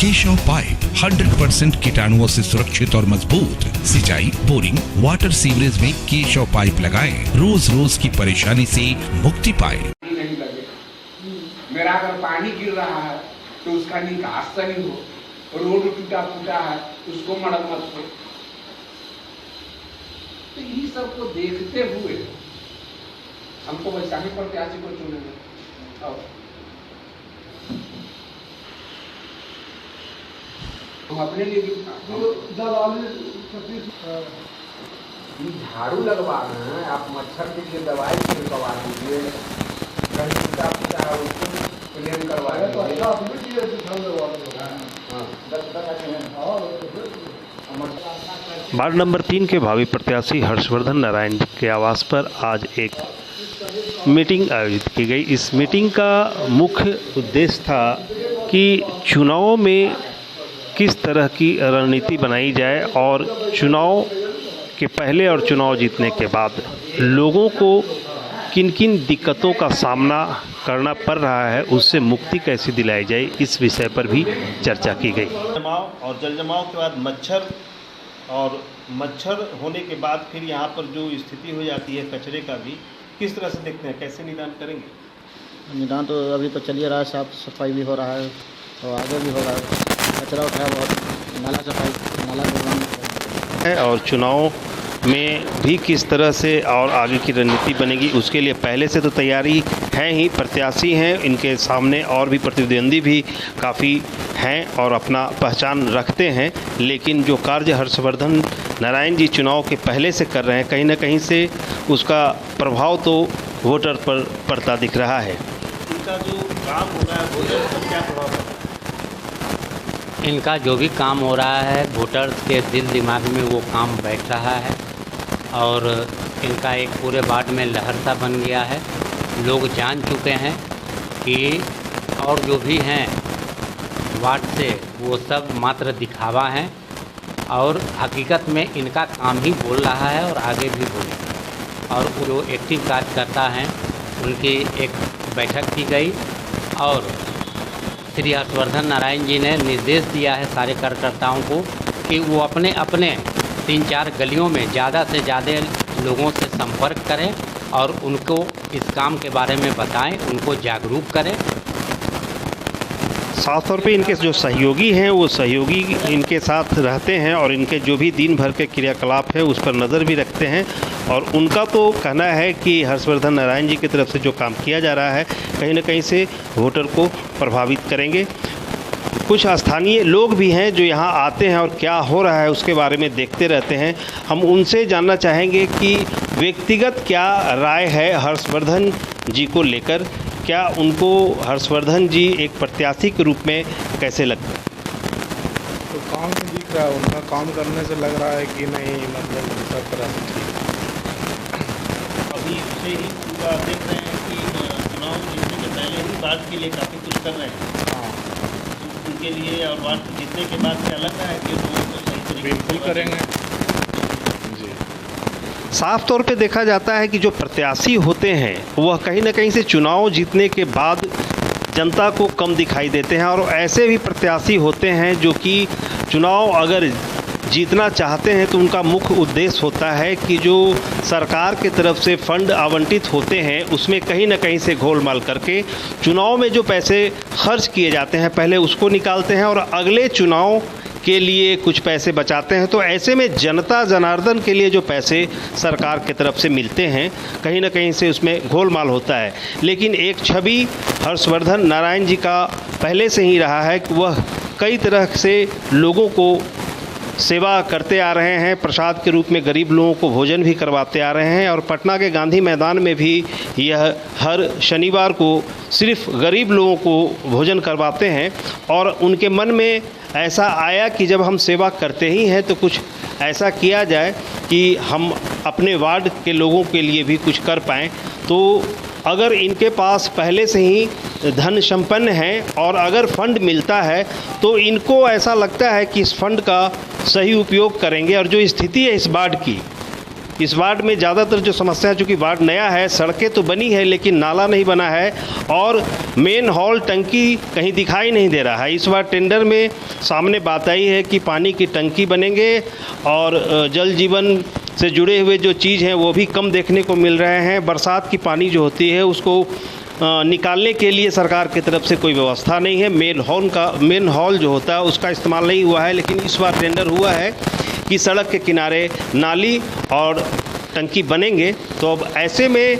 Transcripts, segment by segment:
Keshav pipe 100% कीटाणुओं से सुरक्षित और मजबूत। सिंचाई, बोरिंग, वाटर सीवरेज में केशव पाइप लगाएं। रोज रोज की परेशानी से मुक्ति पाए। नहीं लगे। मेरा अगर पानी गिर रहा है तो उसका निकास सही हो, रोड टूटा फूटा है उसको मरम्मत हो। तो इन्हीं सबको देखते हुए हमको वैशाली प्रत्याशी को चुनेंगे। हम अपने लिए भी झाड़ू लगवा रहे हैं, आप मच्छर के लिए दवाई छिड़कवा दीजिए, कहीं टूटा फूटा है उसको क्लीन करवा दीजिए। वार्ड नंबर 3 के भावी प्रत्याशी हर्षवर्धन नारायण जी के आवास पर आज एक मीटिंग आयोजित की गई। इस मीटिंग का मुख्य उद्देश्य था कि चुनाव में किस तरह की रणनीति बनाई जाए और चुनाव के पहले और चुनाव जीतने के बाद लोगों को किन किन दिक्कतों का सामना करना पड़ रहा है, उससे मुक्ति कैसे दिलाई जाए, इस विषय पर भी चर्चा की गई। जमाव और जल जमाव के बाद मच्छर होने के बाद फिर यहाँ पर जो स्थिति हो जाती है कचरे का भी, किस तरह से देखते हैं, कैसे निदान करेंगे? निदान तो अभी तो चलिए रहा है, साफ सफाई भी हो रहा है और आगे भी हो रहा है। कचरा उठाया बहुत, नाला सफाई, नाला निर्माण है और चुनाव में भी किस तरह से और आगे की रणनीति बनेगी, उसके लिए पहले से तो तैयारी है ही। प्रत्याशी हैं, इनके सामने और भी प्रतिद्वंदी भी काफ़ी हैं और अपना पहचान रखते हैं, लेकिन जो कार्य हर्षवर्धन नारायण जी चुनाव के पहले से कर रहे हैं, कहीं ना कहीं से उसका प्रभाव तो वोटर पर पड़ता दिख रहा है। इनका जो काम हो रहा है वोटर पर क्या प्रभाव है? इनका जो भी काम हो रहा है वोटर के दिल दिमाग में वो काम बैठ रहा है और इनका एक पूरे वार्ड में लहर सा बन गया है। लोग जान चुके हैं कि और जो भी हैं वार्ड से वो सब मात्र दिखावा हैं और हकीकत में इनका काम ही बोल रहा है और आगे भी बोलेगा। और जो एक्टिव कार्यकर्ता हैं उनकी एक बैठक की गई और श्री हर्षवर्धन नारायण जी ने निर्देश दिया है सारे कार्यकर्ताओं को कि वो अपने अपने 3-4 गलियों में ज़्यादा से ज़्यादा लोगों से संपर्क करें और उनको इस काम के बारे में बताएं, उनको जागरूक करें। साफ तौर पे इनके जो सहयोगी हैं वो सहयोगी इनके साथ रहते हैं और इनके जो भी दिन भर के क्रियाकलाप है उस पर नज़र भी रखते हैं और उनका तो कहना है कि हर्षवर्धन नारायण जी की तरफ से जो काम किया जा रहा है कहीं ना कहीं से वोटर को प्रभावित करेंगे। कुछ स्थानीय लोग भी हैं जो यहाँ आते हैं और क्या हो रहा है उसके बारे में देखते रहते हैं। हम उनसे जानना चाहेंगे कि व्यक्तिगत क्या राय है हर्षवर्धन जी को लेकर, क्या उनको हर्षवर्धन जी एक प्रत्याशी के रूप में कैसे लगता है? तो काम से दिख रहा है, उनका काम करने से लग रहा है कि नहीं, मतलब सब तरह से ठीक। अभी से ही पूरा देख रहे हैं कि चुनाव जीतने के पहले ही वार्ड के लिए काफ़ी कुछ कर रहे हैं। हाँ, उनके लिए और वार्ड जीतने के बाद क्या लग रहा है कि वो सही तरीके बिल्कुल करेंगे जी। साफ तौर पे देखा जाता है कि जो प्रत्याशी होते हैं वह कहीं ना कहीं से चुनाव जीतने के बाद जनता को कम दिखाई देते हैं और ऐसे भी प्रत्याशी होते हैं जो कि चुनाव अगर जीतना चाहते हैं तो उनका मुख्य उद्देश्य होता है कि जो सरकार की तरफ से फंड आवंटित होते हैं उसमें कहीं ना कहीं से घोलमाल करके चुनाव में जो पैसे खर्च किए जाते हैं पहले उसको निकालते हैं और अगले चुनाव के लिए कुछ पैसे बचाते हैं। तो ऐसे में जनता जनार्दन के लिए जो पैसे सरकार की तरफ से मिलते हैं कहीं ना कहीं से उसमें घोलमाल होता है। लेकिन एक छवि हर्षवर्धन नारायण जी का पहले से ही रहा है कि वह कई तरह से लोगों को सेवा करते आ रहे हैं, प्रसाद के रूप में गरीब लोगों को भोजन भी करवाते आ रहे हैं और पटना के गांधी मैदान में भी यह हर शनिवार को सिर्फ गरीब लोगों को भोजन करवाते हैं। और उनके मन में ऐसा आया कि जब हम सेवा करते ही हैं तो कुछ ऐसा किया जाए कि हम अपने वार्ड के लोगों के लिए भी कुछ कर पाएँ। तो अगर इनके पास पहले से ही धन संपन्न है और अगर फंड मिलता है तो इनको ऐसा लगता है कि इस फंड का सही उपयोग करेंगे। और जो स्थिति है इस वार्ड की इस वार्ड में ज़्यादातर जो समस्या, चूँकि वार्ड नया है, सड़कें तो बनी है लेकिन नाला नहीं बना है और मेन हॉल टंकी कहीं दिखाई नहीं दे रहा है। इस बार टेंडर में सामने बात आई है कि पानी की टंकी बनेंगे और जल जीवन से जुड़े हुए जो चीज़ हैं वो भी कम देखने को मिल रहे हैं। बरसात की पानी जो होती है उसको निकालने के लिए सरकार की तरफ से कोई व्यवस्था नहीं है। मेन हॉल जो होता है उसका इस्तेमाल नहीं हुआ है, लेकिन इस बार टेंडर हुआ है कि सड़क के किनारे नाली और टंकी बनेंगे। तो अब ऐसे में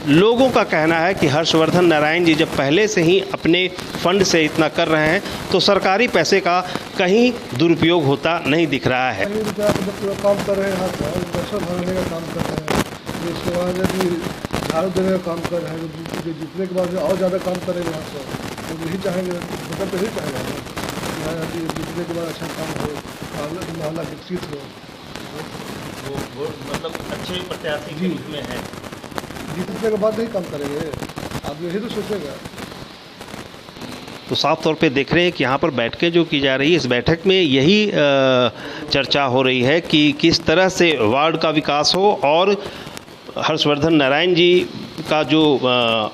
लोगों का कहना है कि हर्षवर्धन नारायण जी जब पहले से ही अपने फंड से इतना कर रहे हैं तो सरकारी पैसे का कहीं दुरुपयोग होता नहीं दिख रहा है। पूरा काम कर रहे हैं, बर्तन भरने का काम कर रहे हैं, इसके बाद झाड़ू देने का काम कर रहे हैं, जो जीतने के बाद और ज़्यादा काम करेंगे यहाँ पर, तो यही चाहेंगे, मतलब तो यही चाहेंगे जीतने के बाद अच्छा काम हो, मोहल्ला विकसित हो। वो मतलब अच्छे प्रत्याशी के रूप में है, जीतने के बाद नहीं काम करेंगे, आप यही तो सोचेगा। तो साफ तौर पे देख रहे हैं कि यहाँ पर बैठकें जो की जा रही है, इस बैठक में यही चर्चा हो रही है कि किस तरह से वार्ड का विकास हो और हर्षवर्धन नारायण जी का जो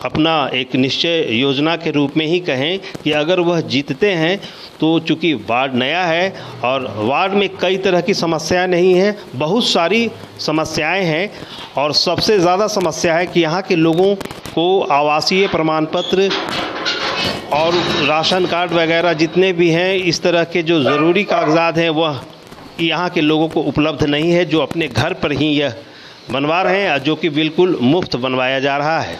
अपना एक निश्चय योजना के रूप में ही कहें कि अगर वह जीतते हैं तो चूँकि वार्ड नया है और वार्ड में कई तरह की समस्याएं नहीं हैं, बहुत सारी समस्याएं हैं और सबसे ज़्यादा समस्या है कि यहाँ के लोगों को आवासीय प्रमाण पत्र और राशन कार्ड वगैरह जितने भी हैं, इस तरह के जो ज़रूरी कागजात हैं वह यहाँ के लोगों को उपलब्ध नहीं है, जो अपने घर पर ही यह बनवा रहे हैं, जो कि बिल्कुल मुफ्त बनवाया जा रहा है।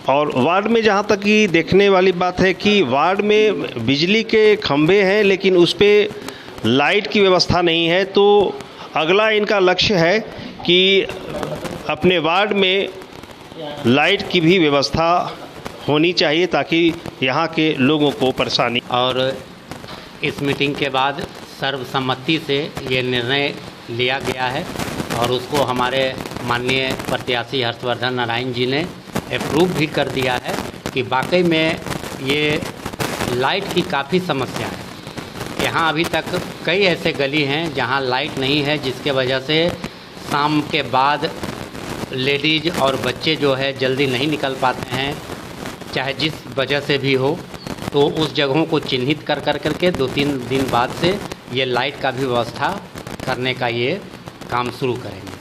और वार्ड में जहाँ तक कि देखने वाली बात है कि वार्ड में बिजली के खंभे हैं लेकिन उस पर लाइट की व्यवस्था नहीं है। तो अगला इनका लक्ष्य है कि अपने वार्ड में लाइट की भी व्यवस्था होनी चाहिए ताकि यहाँ के लोगों को परेशानी। और इस मीटिंग के बाद सर्वसम्मति से ये निर्णय लिया गया है और उसको हमारे माननीय प्रत्याशी हर्षवर्धन नारायण जी ने अप्रूव भी कर दिया है कि वाकई में ये लाइट की काफ़ी समस्या है। यहाँ अभी तक कई ऐसे गली हैं जहाँ लाइट नहीं है, जिसके वजह से शाम के बाद लेडीज़ और बच्चे जो है जल्दी नहीं निकल पाते हैं, चाहे जिस वजह से भी हो। तो उस जगहों को चिन्हित कर करके 2-3 दिन बाद से ये लाइट का भी व्यवस्था करने का ये काम शुरू करेंगे।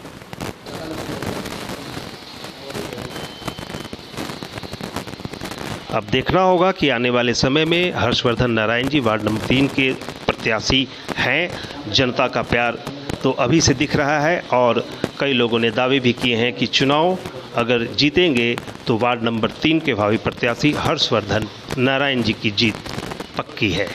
अब देखना होगा कि आने वाले समय में हर्षवर्धन नारायण जी वार्ड नंबर 3 के प्रत्याशी हैं। जनता का प्यार तो अभी से दिख रहा है और कई लोगों ने दावे भी किए हैं कि चुनाव अगर जीतेंगे तो वार्ड नंबर 3 के भावी प्रत्याशी हर्षवर्धन नारायण जी की जीत पक्की है।